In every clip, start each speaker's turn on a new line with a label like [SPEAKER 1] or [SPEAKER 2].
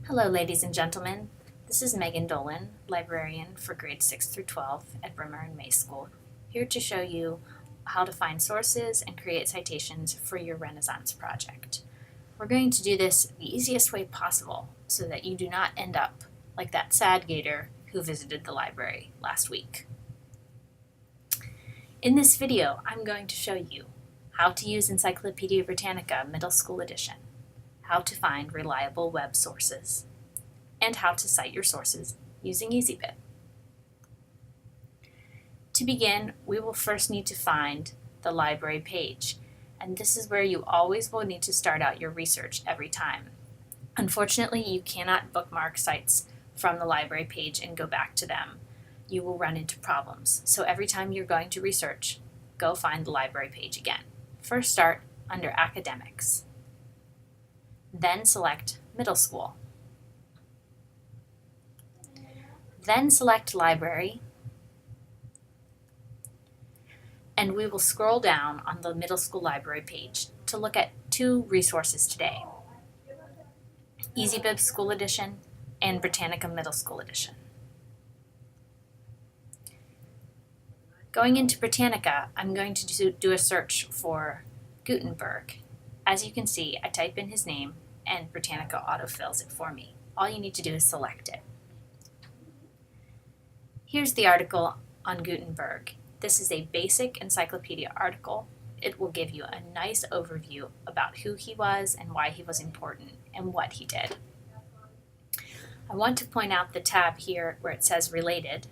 [SPEAKER 1] Hello, ladies and gentlemen. This is Megan Dolan, librarian for grades 6 through 12 at Brimmer and May School, here to show you how to find sources and create citations for your Renaissance project. We're going to do this the easiest way possible so that you do not end up like that sad gator who visited the library last week. In this video, I'm going to show you how to use Encyclopedia Britannica Middle School Edition, how to find reliable web sources, and how to cite your sources using EasyBib. To begin, we will first need to find the library page, and this is where you always will need to start out your research every time. Unfortunately, you cannot bookmark sites from the library page and go back to them. You will run into problems. So every time you're going to research, go find the library page again. First start under Academics. Then select Middle School. Then select Library, and we will scroll down on the Middle School Library page to look at two resources today: EasyBib School Edition and Britannica Middle School Edition. Going into Britannica, I'm going to do a search for Gutenberg. As you can see, I type in his name and Britannica autofills it for me. All you need to do is select it. Here's the article on Gutenberg. This is a basic encyclopedia article. It will give you a nice overview about who he was and why he was important and what he did. I want to point out the tab here where it says Related,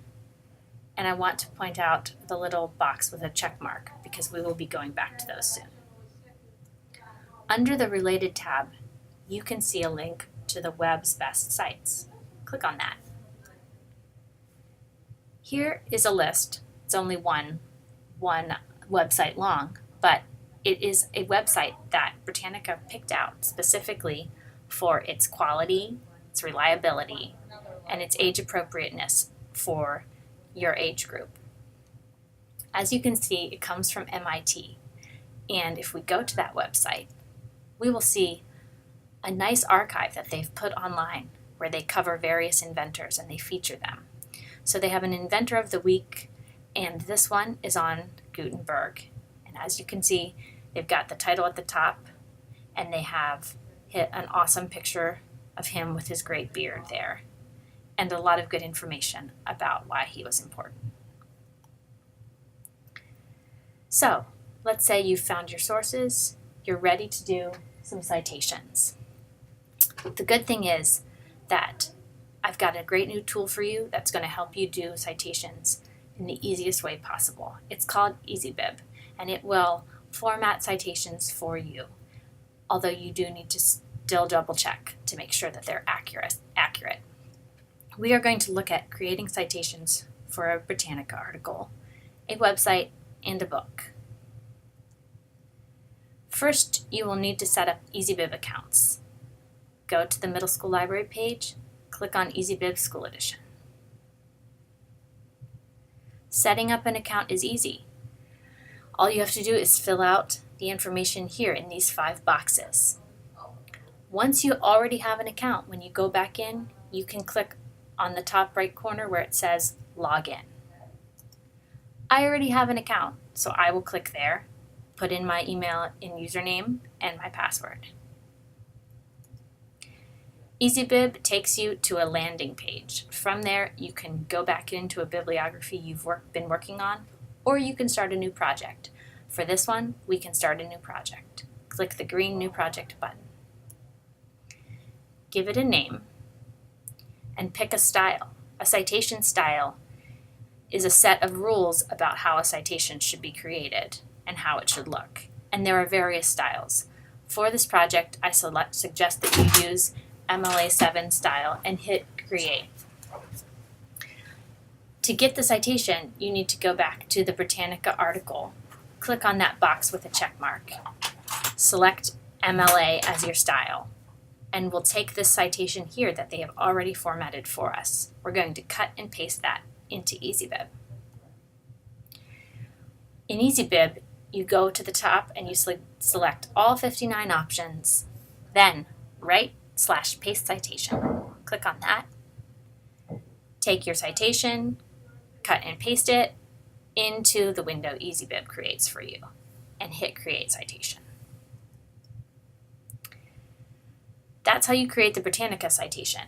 [SPEAKER 1] and I want to point out the little box with a check mark because we will be going back to those soon. Under the Related tab, you can see a link to the web's best sites. Click on that. Here is a list. It's only one website long, but it is a website that Britannica picked out specifically for its quality, its reliability, and its age appropriateness for your age group. As you can see, it comes from MIT, and if we go to that website, we will see a nice archive that they've put online where they cover various inventors and they feature them. So they have an Inventor of the Week, and this one is on Gutenberg. And as you can see, they've got the title at the top, and they have an awesome picture of him with his great beard there, and a lot of good information about why he was important. So let's say you've found your sources, you're ready to do some citations. The good thing is that I've got a great new tool for you that's going to help you do citations in the easiest way possible. It's called EasyBib, and it will format citations for you, although you do need to still double check to make sure that they're accurate. We are going to look at creating citations for a Britannica article, a website, and a book. First, you will need to set up EasyBib accounts. Go to the Middle School Library page, click on EasyBib School Edition. Setting up an account is easy. All you have to do is fill out the information here in these 5 boxes. Once you already have an account, when you go back in, you can click on the top right corner where it says Login. I already have an account, so I will click there, put in my email and username and my password. EasyBib takes you to a landing page. From there, you can go back into a bibliography you've been working on, or you can start a new project. For this one, we can start a new project. Click the green New Project button. Give it a name, and pick a style. A citation style is a set of rules about how a citation should be created and how it should look. And there are various styles. For this project, I suggest that you use MLA7 style and hit Create. To get the citation, you need to go back to the Britannica article. Click on that box with a check mark. Select MLA as your style, and we'll take this citation here that they have already formatted for us. We're going to cut and paste that into EasyBib. In EasyBib, you go to the top and you select all 59 options, then write/paste citation. Click on that. Take your citation, cut and paste it into the window EasyBib creates for you, and hit Create Citation. That's how you create the Britannica citation.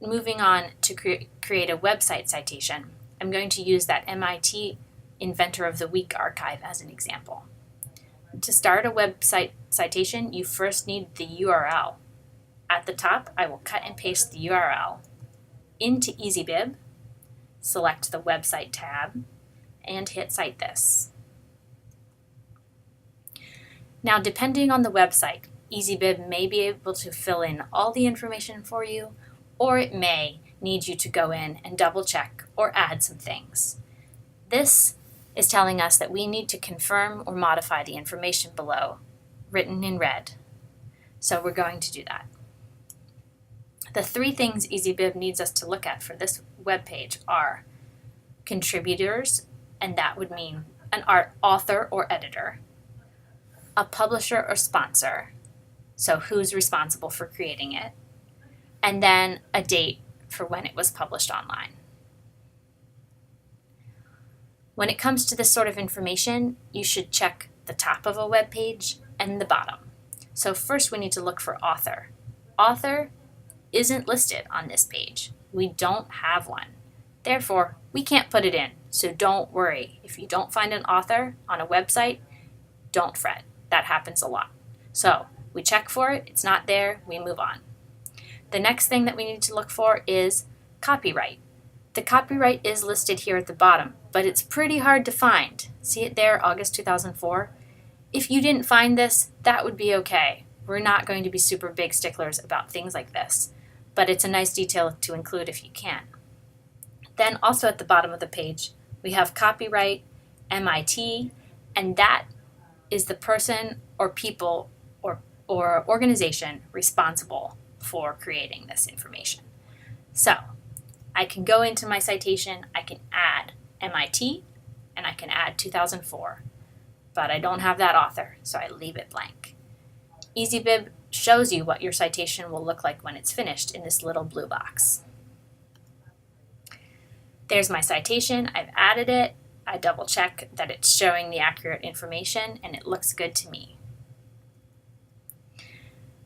[SPEAKER 1] Moving on to create a website citation, I'm going to use that MIT Inventor of the Week archive as an example. To start a website citation, you first need the URL. At the top, I will cut and paste the URL into EasyBib, select the website tab, and hit Cite This. Now, depending on the website, EasyBib may be able to fill in all the information for you, or it may need you to go in and double check or add some things. This is telling us that we need to confirm or modify the information below, written in red. So we're going to do that. The three things EasyBib needs us to look at for this web page are contributors, and that would mean an author or editor, a publisher or sponsor, so who's responsible for creating it, and then a date for when it was published online. When it comes to this sort of information, you should check the top of a web page and the bottom. So first we need to look for author. Author isn't listed on this page. We don't have one. Therefore, we can't put it in, so don't worry. If you don't find an author on a website, don't fret. That happens a lot. So we check for it, it's not there, we move on. The next thing that we need to look for is copyright. The copyright is listed here at the bottom, but it's pretty hard to find. See it there, August 2004? If you didn't find this, that would be okay. We're not going to be super big sticklers about things like this, but it's a nice detail to include if you can. Then also at the bottom of the page, we have copyright, MIT, and that is the person or people or organization responsible for creating this information. So I can go into my citation, I can add MIT, and I can add 2004, but I don't have that author, so I leave it blank. EasyBib shows you what your citation will look like when it's finished in this little blue box. There's my citation, I've added it, I double check that it's showing the accurate information, and it looks good to me.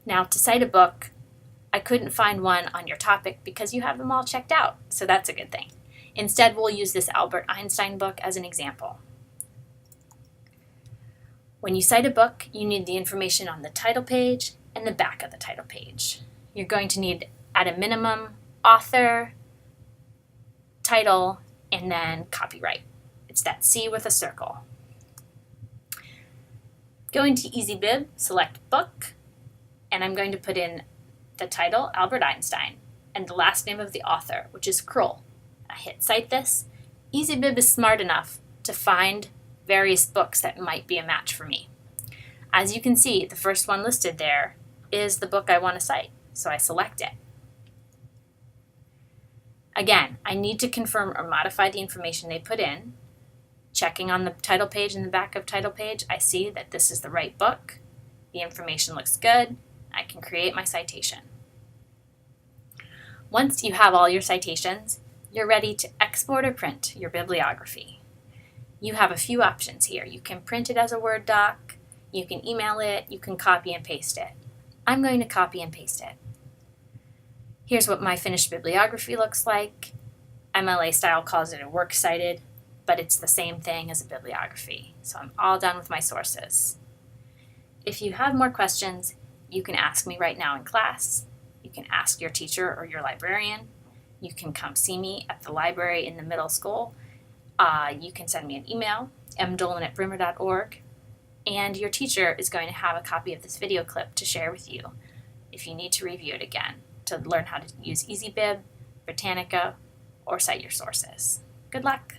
[SPEAKER 1] Now to cite a book, I couldn't find one on your topic because you have them all checked out, so that's a good thing. Instead, we'll use this Albert Einstein book as an example. When you cite a book, you need the information on the title page and the back of the title page. You're going to need, at a minimum, author, title, and then copyright. It's that C with a circle. Going to EasyBib, select book, and I'm going to put in the title, Albert Einstein, and the last name of the author, which is Kroll. I hit Cite This. EasyBib is smart enough to find various books that might be a match for me. As you can see, the first one listed there is the book I want to cite, so I select it. Again, I need to confirm or modify the information they put in. Checking on the title page and the back of title page, I see that this is the right book. The information looks good. I can create my citation. Once you have all your citations, you're ready to export or print your bibliography. You have a few options here. You can print it as a Word doc, you can email it, you can copy and paste it. I'm going to copy and paste it. Here's what my finished bibliography looks like. MLA Style calls it a works cited, but it's the same thing as a bibliography. So I'm all done with my sources. If you have more questions, you can ask me right now in class. You can ask your teacher or your librarian. You can come see me at the library in the middle school. You can send me an email, mdolan@brymmer.org, and your teacher is going to have a copy of this video clip to share with you if you need to review it again to learn how to use EasyBib, Britannica, or cite your sources. Good luck!